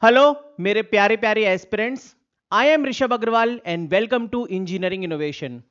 Hello मेरे प्यारे प्यारे aspirants. I am Rishabh Agarwal and welcome to engineering innovation.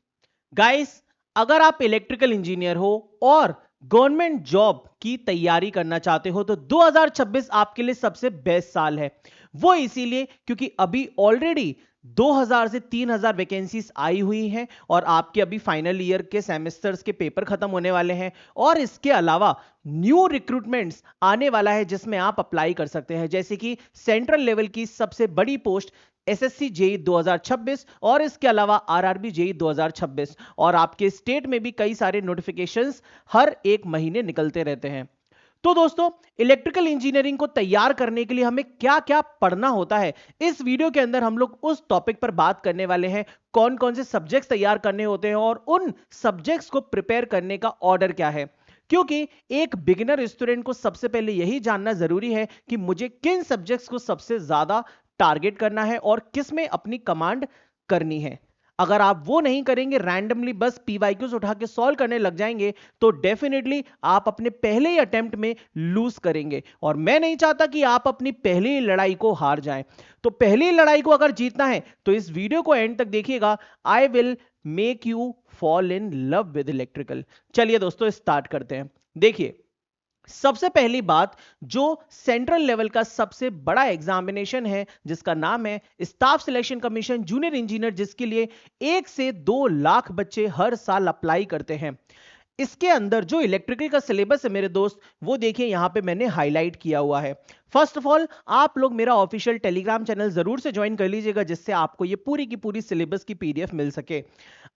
Guys, अगर आप इलेक्ट्रिकल इंजीनियर हो और गवर्नमेंट जॉब की तैयारी करना चाहते हो तो 2026 आपके लिए सबसे बेस्ट साल है। वो इसीलिए क्योंकि अभी ऑलरेडी 2000 से 3000 वैकेंसीज आई हुई हैं और आपके अभी फाइनल ईयर के सेमेस्टर्स के पेपर खत्म होने वाले हैं और इसके अलावा न्यू रिक्रूटमेंट्स आने वाला है जिसमें आप अप्लाई कर सकते हैं, जैसे कि सेंट्रल लेवल की सबसे बड़ी पोस्ट एसएससी जेई 2026 और इसके अलावा आरआरबी जेई 2026 और आपके स्टेट में भी कई सारे नोटिफिकेशंस हर एक महीने निकलते रहते हैं। तो दोस्तों, इलेक्ट्रिकल इंजीनियरिंग को तैयार करने के लिए हमें क्या क्या पढ़ना होता है, इस वीडियो के अंदर हम लोग उस टॉपिक पर बात करने वाले हैं। कौन कौन से सब्जेक्ट्स तैयार करने होते हैं और उन सब्जेक्ट्स को प्रिपेयर करने का ऑर्डर क्या है, क्योंकि एक बिगिनर स्टूडेंट को सबसे पहले यही जानना जरूरी है कि मुझे किन सब्जेक्ट्स को सबसे ज्यादा टारगेट करना है और किस में अपनी कमांड करनी है। अगर आप वो नहीं करेंगे, रैंडमली बस पीवाईक्यूज उठा के सॉल्व करने लग जाएंगे, तो डेफिनेटली आप अपने पहले ही अटेम्प्ट में लूज करेंगे और मैं नहीं चाहता कि आप अपनी पहली लड़ाई को हार जाएं। तो पहली लड़ाई को अगर जीतना है तो इस वीडियो को एंड तक देखिएगा। I will make you fall in love with electrical. चलिए दोस्तों, स्टार्ट करते हैं। देखिए, सबसे पहली बात, जो सेंट्रल लेवल का सबसे बड़ा एग्जामिनेशन है जिसका नाम है staff selection commission junior engineer, जिसके लिए 1 से 2 लाख बच्चे हर साल अप्लाई करते हैं, इसके अंदर जो इलेक्ट्रिकल का सिलेबस है मेरे दोस्त, वो देखिए यहां पे मैंने हाईलाइट किया हुआ है। फर्स्ट ऑफ ऑल, आप लोग मेरा ऑफिशियल टेलीग्राम चैनल जरूर से ज्वाइन कर लीजिएगा जिससे आपको ये पूरी की पूरी सिलेबस की पीडीएफ मिल सके।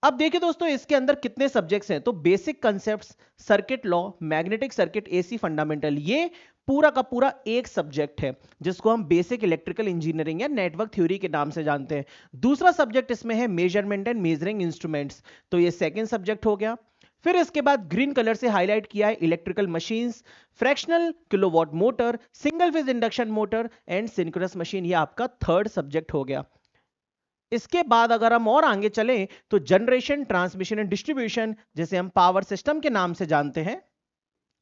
अब देखिए दोस्तों, इसके अंदर कितने सब्जेक्ट्स हैं, तो basic concepts, circuit law, magnetic circuit, AC fundamental, ये पूरा का पूरा एक सब्जेक्ट है जिसको हम बेसिक इलेक्ट्रिकल इंजीनियरिंग या नेटवर्क थ्योरी के नाम से जानते हैं। दूसरा सब्जेक्ट इसमें है मेजरमेंट एंड मेजरिंग इंस्ट्रूमेंट्स, तो ये सेकेंड सब्जेक्ट हो गया। फिर इसके बाद ग्रीन कलर से हाईलाइट किया है electrical machines, fractional kilowatt motor, single phase induction motor and synchronous machine, ये आपका थर्ड सब्जेक्ट हो गया। इसके बाद अगर हम और आगे चलें तो जनरेशन, ट्रांसमिशन एंड डिस्ट्रीब्यूशन, जिसे हम पावर सिस्टम के नाम से जानते हैं।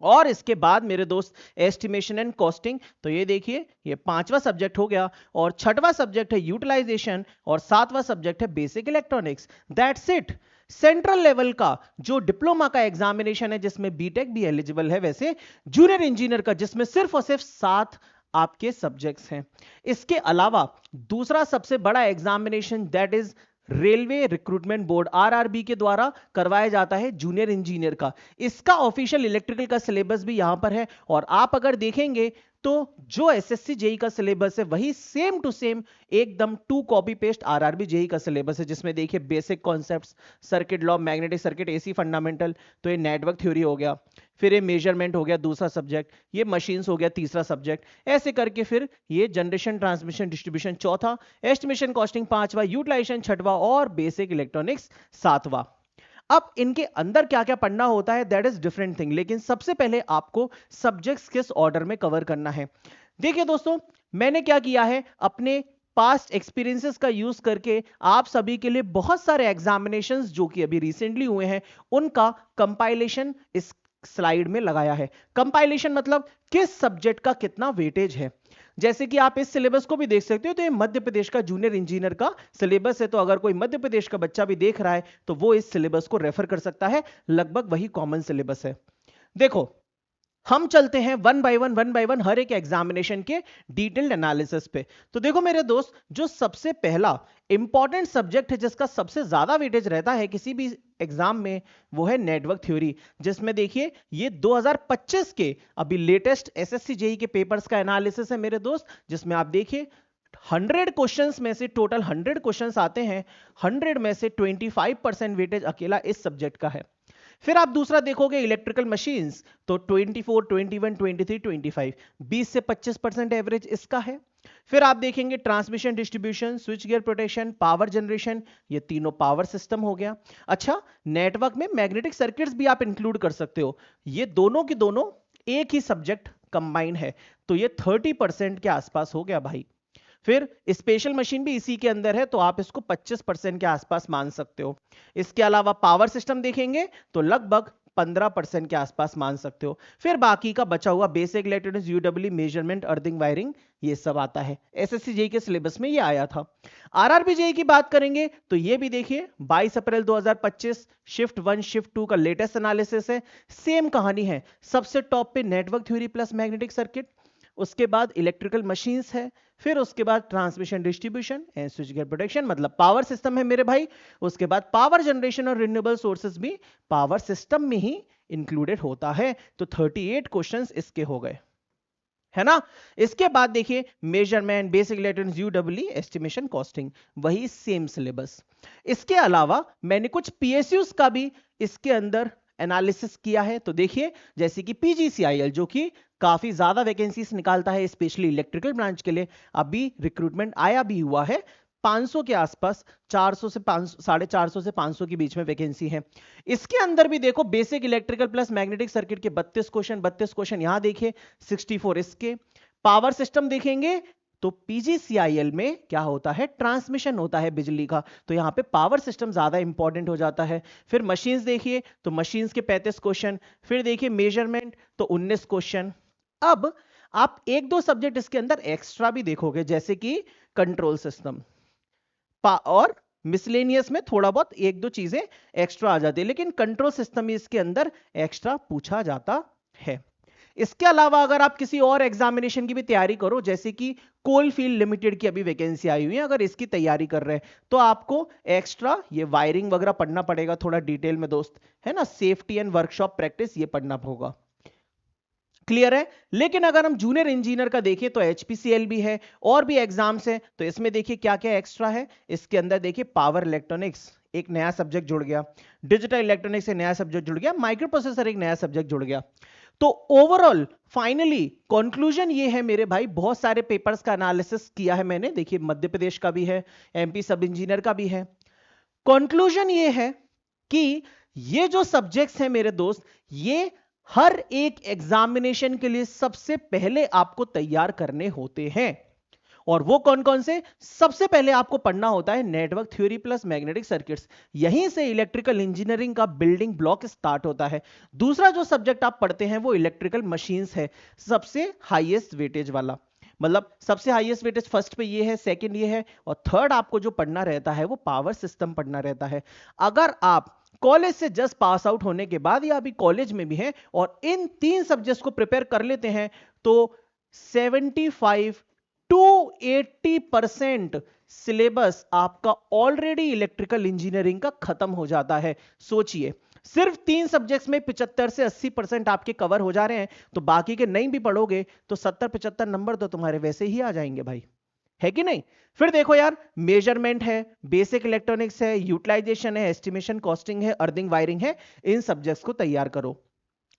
और इसके बाद मेरे दोस्त एस्टिमेशन एंड कॉस्टिंग, तो ये देखिए ये पांचवा सब्जेक्ट हो गया। और छठवां सब्जेक्ट है यूटिलाइजेशन और सातवां सब्जेक्ट है basic electronics. That's it. Central level का जो डिप्लोमा का एग्जामिनेशन है जिसमें बीटेक भी एलिजिबल है, वैसे जूनियर इंजीनियर का जिसमें सिर्फ और सिर्फ 7 आपके सब्जेक्ट्स हैं। इसके अलावा दूसरा सबसे बड़ा examination that is railway recruitment board RRB के द्वारा करवाया जाता है जूनियर इंजीनियर का। इसका ऑफिशियल इलेक्ट्रिकल का सिलेबस भी यहां पर है और आप अगर देखेंगे तो जो एसएससी जेई का सिलेबस है वही सेम टू सेम एकदम to copy paste RRB JE का सिलेबस है, जिसमें देखिए basic concepts, circuit law, magnetic circuit, AC fundamental, तो ये नेटवर्क थ्योरी हो गया। फिर ये मेजरमेंट हो गया दूसरा सब्जेक्ट, ये मशीन्स हो गया तीसरा सब्जेक्ट, ऐसे करके फिर ये जनरेशन, ट्रांसमिशन, डिस्ट्रीब्यूशन चौथा, एस्टिमेशन कॉस्टिंग पांचवा, यूटिलाइजेशन छठवा और बेसिक इलेक्ट्रॉनिक्स सातवां। अब इनके अंदर क्या क्या पढ़ना होता है दैट इज डिफरेंट थिंग, लेकिन सबसे पहले आपको सब्जेक्ट्स किस ऑर्डर में कवर करना है। देखिए दोस्तों, मैंने क्या किया है, अपने पास्ट एक्सपीरियंसेस का यूज करके आप सभी के लिए बहुत सारे एग्जामिनेशंस जो कि अभी रिसेंटली हुए हैं उनका कंपाइलेशन इस स्लाइड में लगाया है। कंपाइलेशन मतलब किस सब्जेक्ट का कितना वेटेज है। जैसे कि आप इस सिलेबस को भी देख सकते हो, तो ये मध्य प्रदेश का जूनियर इंजीनियर का सिलेबस है, तो अगर कोई मध्य प्रदेश का बच्चा भी देख रहा है तो वो इस सिलेबस को रेफर कर सकता है, लगभग वही कॉमन सिलेबस है। देखो, हम चलते हैं वन बाय वन हर एक एग्जामिनेशन के डिटेल्ड एनालिसिस पे। तो देखो मेरे दोस्त, जो सबसे पहला इंपॉर्टेंट सब्जेक्ट है जिसका सबसे ज्यादा वेटेज रहता है किसी भी एग्जाम में, वो है नेटवर्क थ्योरी, जिसमें देखिए ये 2025 के अभी लेटेस्ट एसएससी जेई के पेपर्स का एनालिसिस है मेरे दोस्त, जिसमें आप देखिए 100 क्वेश्चंस में से टोटल 100 क्वेश्चंस आते हैं, 100 में से 25% वेटेज अकेला इस सब्जेक्ट का है। फिर आप दूसरा देखोगे इलेक्ट्रिकल मशीन्स, तो 24, 21, 23, 25, 20 से 25% एवरेज इसका है। फिर आप देखेंगे transmission, distribution, switch gear protection, power generation, ये तीनों पावर सिस्टम हो गया। अच्छा, नेटवर्क में मैग्नेटिक सर्किट्स भी आप इंक्लूड कर सकते हो, ये दोनों की दोनों एक ही सब्जेक्ट कंबाइन है, तो ये 30% के आसपास हो गया भाई। फिर स्पेशल मशीन भी इसी के अंदर है, तो आप इसको 25% के आसपास मान सकते हो। इसके अलावा पावर सिस्टम देखेंगे तो लगभग 15% के आसपास मान सकते हो। फिर बाकी का बचा हुआ basic electronics, UW, measurement, earthing, wiring, ये सब आता है। एसएससी जेईई के सिलेबस में ये आया था। आरआरबी जेईई की बात करेंगे तो ये भी देखिए 22 अप्रैल 2025 शिफ्ट 1 शिफ्ट 2 का लेटेस्ट एनालिसिस है। सेम कहानी है, सबसे टॉप पे network theory plus magnetic circuit, उसके बाद इलेक्ट्रिकल मशीन्स है, फिर उसके बाद ट्रांसमिशन डिस्ट्रीब्यूशन एंड स्विचगेयर प्रोटेक्शन मतलब पावर सिस्टम है मेरे भाई। उसके बाद पावर जनरेशन और रिन्यूएबल सोर्सेज भी पावर सिस्टम में ही इंक्लूडेड होता है। तो 38 क्वेश्चंस इसके हो गए, है ना। इसके बाद देखिए measurement, basic electronics, UW, estimation, costing, वही सेम सिलेबस। इसके अलावा मैंने कुछ पीएसयूज का भी इसके अंदर एनालिसिस किया है। तो देखिए जैसे कि पीजीसीआईएल जो कि काफी ज्यादा वैकेंसीज निकालता है स्पेशली इलेक्ट्रिकल ब्रांच के लिए, अभी रिक्रूटमेंट आया भी हुआ है 500 के आसपास, 400 से 500, 450 से 500 के बीच में वैकेंसी है। इसके अंदर भी देखो basic electrical plus magnetic circuit के 32 क्वेश्चन यहां देखिए, 64 इसके। पावर सिस्टम देखेंगे तो पीजीसीआईएल में क्या होता है, ट्रांसमिशन होता है बिजली का, तो यहां पे पावर सिस्टम ज्यादा इंपॉर्टेंट हो जाता है। फिर मशीन्स देखिए तो मशीन्स के 35 क्वेश्चन, फिर देखिए मेजरमेंट तो 19 क्वेश्चन। अब आप एक दो सब्जेक्ट इसके अंदर एक्स्ट्रा भी देखोगे जैसे कि कंट्रोल सिस्टम और मिसलेनियस में थोड़ा बहुत एक दो चीजें एक्स्ट्रा आ जाती है, लेकिन कंट्रोल सिस्टम इसके अंदर एक्स्ट्रा पूछा जाता है। इसके अलावा अगर आप किसी और एग्जामिनेशन की भी तैयारी करो जैसे कि कोलफील्ड लिमिटेड की अभी वैकेंसी आई हुई है, अगर इसकी तैयारी कर रहे हैं तो आपको एक्स्ट्रा ये वायरिंग वगैरह पढ़ना पड़ेगा थोड़ा डिटेल में दोस्त, है ना। सेफ्टी एंड वर्कशॉप प्रैक्टिस ये पढ़ना होगा, क्लियर है। लेकिन अगर हम जूनियर इंजीनियर का देखें तो एचपीसीएल भी है और भी एग्जाम्स हैं, तो इसमें देखिए क्या क्या एक्स्ट्रा है। इसके अंदर देखिए पावर इलेक्ट्रॉनिक्स एक नया सब्जेक्ट जुड़ गया, डिजिटल इलेक्ट्रॉनिक्स एक नया सब्जेक्ट जुड़ गया, माइक्रो प्रोसेसर एक नया सब्जेक्ट जुड़ गया। तो ओवरऑल फाइनली कंक्लूजन ये है मेरे भाई, बहुत सारे पेपर्स का एनालिसिस किया है मैंने, देखिए मध्य प्रदेश का भी है, एमपी सब इंजीनियर का भी है। कंक्लूजन ये है कि ये जो सब्जेक्ट्स हैं मेरे दोस्त, ये हर एक एग्जामिनेशन के लिए सबसे पहले आपको तैयार करने होते हैं। और वो कौन कौन से, सबसे पहले आपको पढ़ना होता है network theory plus magnetic circuits, यहीं से इलेक्ट्रिकल इंजीनियरिंग का बिल्डिंग ब्लॉक स्टार्ट होता है। दूसरा जो सब्जेक्ट आप पढ़ते हैं वो इलेक्ट्रिकल मशीन्स है, सबसे हाईएस्ट वेटेज वाला, मतलब सबसे हाईएस्ट वेटेज फर्स्ट पे ये है, सेकंड ये है, और थर्ड आपको जो पढ़ना रहता है वो पावर सिस्टम पढ़ना रहता है। अगर आप कॉलेज से जस्ट पास आउट होने के बाद या अभी कॉलेज में भी हैं और इन 3 सब्जेक्ट्स को प्रिपेयर कर लेते हैं तो 75 टू 80% सिलेबस आपका ऑलरेडी इलेक्ट्रिकल इंजीनियरिंग का खत्म हो जाता है। सोचिए सिर्फ 3 सब्जेक्ट्स में 75 से 80% आपके कवर हो जा रहे हैं, तो बाकी के नहीं भी पढ़ोगे तो 70-75 नंबर तो तुम्हारे वैसे ही आ जाएंगे भाई, है कि नहीं। फिर देखो यार, मेजरमेंट है, बेसिक इलेक्ट्रॉनिक्स है, यूटिलाइजेशन है, एस्टिमेशन, कॉस्टिंग है, अर्थिंग, वायरिंग है, इन सब्जेक्ट्स को तैयार करो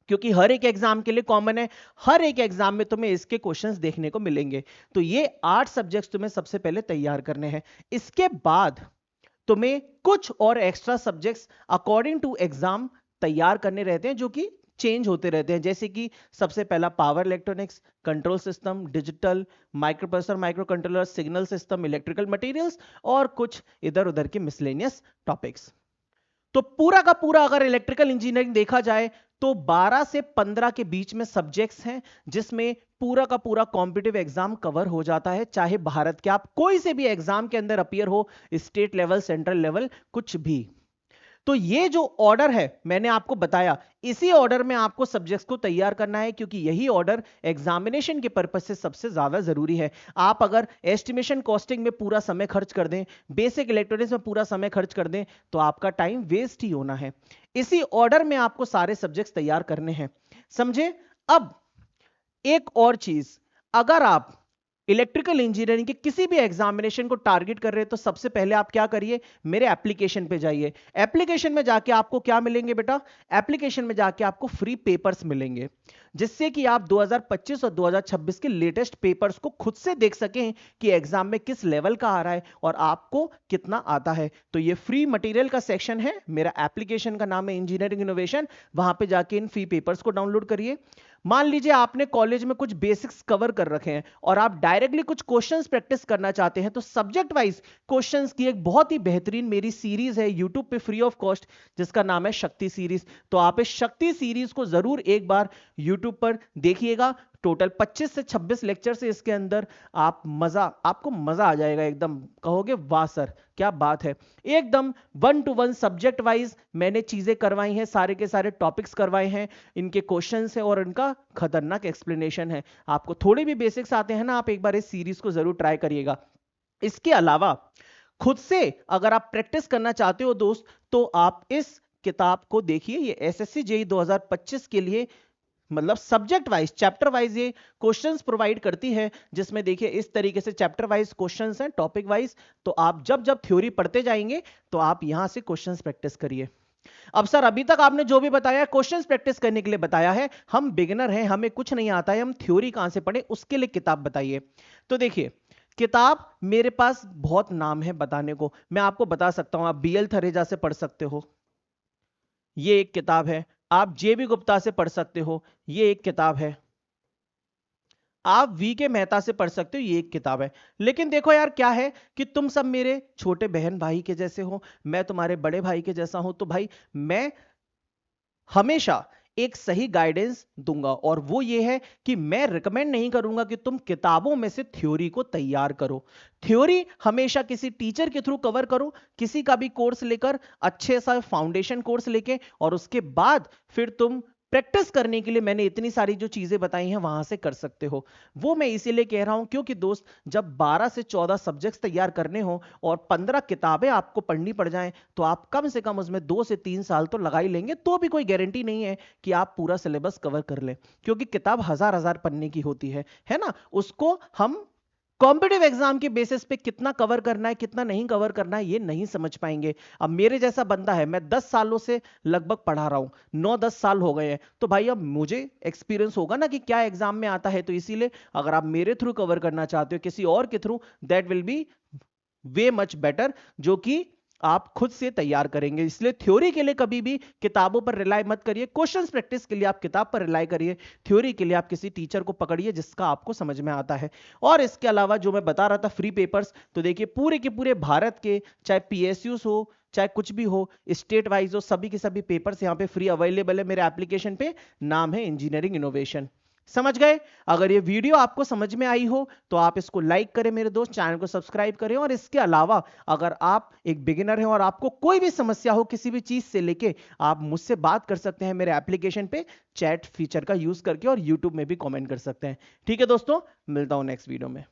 क्योंकि हर एक एग्जाम के लिए कॉमन है, हर एक एग्जाम में तुम्हें इसके क्वेश्चंस देखने को मिलेंगे। तो ये 8 सब्जेक्ट्स तुम्हें सबसे पहले तैयार करने हैं। इसके बाद तुम्हें कुछ और extra subjects according to exam तैयार करने रहते हैं जो कि चेंज होते रहते हैं, जैसे कि सबसे पहला power electronics, control system, digital, micro processor, micro controller, signal system, electrical materials और कुछ इधर उधर के मिसलेनियस टॉपिक्स। तो पूरा का पूरा अगर इलेक्ट्रिकल इंजीनियरिंग देखा जाए तो 12 से 15 के बीच में सब्जेक्ट्स हैं जिसमें पूरा का पूरा कॉम्पिटिटिव एग्जाम कवर हो जाता है, चाहे भारत के आप कोई से भी एग्जाम के अंदर अपीयर हो, स्टेट लेवल, सेंट्रल लेवल, कुछ भी। तो ये जो ऑर्डर है मैंने आपको बताया, इसी ऑर्डर में आपको सब्जेक्ट्स को तैयार करना है क्योंकि यही ऑर्डर एग्जामिनेशन के पर्पस से सबसे ज्यादा जरूरी है। आप अगर एस्टिमेशन कॉस्टिंग में पूरा समय खर्च कर दें, बेसिक इलेक्ट्रॉनिक्स में पूरा समय खर्च कर दें तो आपका टाइम वेस्ट ही होना है। इसी ऑर्डर में आपको सारे सब्जेक्ट्स तैयार करने हैं, समझे। अब एक और चीज, अगर आप इलेक्ट्रिकल इंजीनियरिंग के किसी भी एग्जामिनेशन को टारगेट कर रहे हैं तो सबसे पहले आप क्या करिए, मेरे एप्लीकेशन पे जाइए। एप्लीकेशन में जाके आपको क्या मिलेंगे बेटा, एप्लीकेशन में जाके आपको फ्री पेपर्स मिलेंगे जिससे कि आप 2025 और 2026 के लेटेस्ट पेपर्स को खुद से देख सकें कि एग्जाम में किस लेवल का आ रहा है और आपको कितना आता है। तो ये फ्री मटेरियल का सेक्शन है, मेरा एप्लीकेशन का नाम है इंजीनियरिंग इनोवेशन, वहां पे जाके इन फ्री पेपर्स को डाउनलोड करिए। मान लीजिए आपने कॉलेज में कुछ बेसिक्स कवर कर रखे हैं और आप डायरेक्टली कुछ क्वेश्चंस प्रैक्टिस करना चाहते हैं, तो सब्जेक्ट वाइज क्वेश्चंस की एक बहुत ही बेहतरीन मेरी सीरीज है यूट्यूब पे फ्री ऑफ कॉस्ट, जिसका नाम है शक्ति सीरीज। तो आप इस शक्ति सीरीज को जरूर एक बार यूट्यूब पर देखिएगा। टोटल 25 से 26 लेक्चर से इसके अंदर आपको मजा आ जाएगा, एकदम कहोगे वाह सर क्या बात है। एकदम 1 to 1 सब्जेक्ट वाइज मैंने चीजें करवाई हैं, सारे के सारे टॉपिक्स करवाए हैं, इनके क्वेश्चंस हैं और इनका खतरनाक एक्सप्लेनेशन है। आपको थोड़े भी बेसिक्स आते हैं ना, आप एक बार इस सीरीज को जरूर ट्राई करिएगा। इसके अलावा खुद से अगर आप प्रैक्टिस करना चाहते हो दोस्त, तो आप इस किताब को देखिए। ये एसएससी जेईई 2025 के लिए मतलब सब्जेक्ट वाइज चैप्टर वाइज ये क्वेश्चंस प्रोवाइड करती है, जिसमें देखिए इस तरीके से चैप्टर वाइज क्वेश्चंस हैं, टॉपिक वाइज। तो आप जब जब थ्योरी पढ़ते जाएंगे तो आप यहां से क्वेश्चंस प्रैक्टिस करिए। अब सर अभी तक आपने जो भी बताया क्वेश्चंस प्रैक्टिस करने के लिए बताया है, हम बिगिनर हैं, हमें कुछ नहीं आता है, हम थ्योरी कहां से पढ़े, उसके लिए किताब बताइए। तो देखिए किताब मेरे पास बहुत नाम है बताने को, मैं आपको बता सकता हूं। आप बीएल थरेजा से पढ़ सकते हो, ये एक किताब है। आप जेबी गुप्ता से पढ़ सकते हो, ये एक किताब है। आप वी के मेहता से पढ़ सकते हो, ये एक किताब है। लेकिन देखो यार क्या है कि तुम सब मेरे छोटे बहन भाई के जैसे हो, मैं तुम्हारे बड़े भाई के जैसा हूं, तो भाई मैं हमेशा एक सही गाइडेंस दूंगा, और वो ये है कि मैं रिकमेंड नहीं करूंगा कि तुम किताबों में से थ्योरी को तैयार करो। थ्योरी हमेशा किसी टीचर के थ्रू कवर करो, किसी का भी कोर्स लेकर, अच्छे सा फाउंडेशन कोर्स लेके, और उसके बाद फिर तुम प्रैक्टिस करने के लिए मैंने इतनी सारी जो चीजें बताई हैं वहां से कर सकते हो। वो मैं इसीलिए कह रहा हूं क्योंकि दोस्त जब 12 से 14 सब्जेक्ट्स तैयार करने हो और 15 किताबें आपको पढ़नी पड़ जाएं, तो आप कम से कम उसमें 2 से 3 साल तो लगा ही लेंगे। तो भी कोई गारंटी नहीं है कि आप पूरा सिलेबस कवर कर लें, क्योंकि किताब हजार हजार पन्ने की होती है ना। उसको हम कॉम्पिटिटिव एग्जाम के बेसिस पे कितना कवर करना है कितना नहीं कवर करना है ये नहीं समझ पाएंगे। अब मेरे जैसा बंदा है, मैं 10 सालों से लगभग पढ़ा रहा हूं, 9-10 साल हो गए हैं, तो भाई अब मुझे एक्सपीरियंस होगा ना कि क्या एग्जाम में आता है। तो इसीलिए अगर आप मेरे थ्रू कवर करना चाहते हो किसी और के through, that will be way much better, जो कि आप खुद से तैयार करेंगे। इसलिए थ्योरी के लिए कभी भी किताबों पर रिलाई मत करिए, क्वेश्चंस प्रैक्टिस के लिए आप किताब पर रिलाई करिए, थ्योरी के लिए आप किसी टीचर को पकड़िए जिसका आपको समझ में आता है। और इसके अलावा जो मैं बता रहा था फ्री पेपर्स, तो देखिए पूरे के पूरे भारत के, चाहे पीएसयूस हो चाहे कुछ भी हो, स्टेट वाइज हो, सभी के सभी पेपर्स यहाँ पे फ्री अवेलेबल है मेरे एप्लीकेशन पे, नाम है इंजीनियरिंग इनोवेशन। समझ गए? अगर ये वीडियो आपको समझ में आई हो तो आप इसको लाइक करें मेरे दोस्त, चैनल को सब्सक्राइब करें। और इसके अलावा अगर आप एक बिगिनर हैं और आपको कोई भी समस्या हो किसी भी चीज से लेके, आप मुझसे बात कर सकते हैं मेरे एप्लीकेशन पे चैट फीचर का यूज करके, और यूट्यूब में भी कमेंट कर सकते हैं। ठीक है दोस्तों, मिलता हूं नेक्स्ट वीडियो में।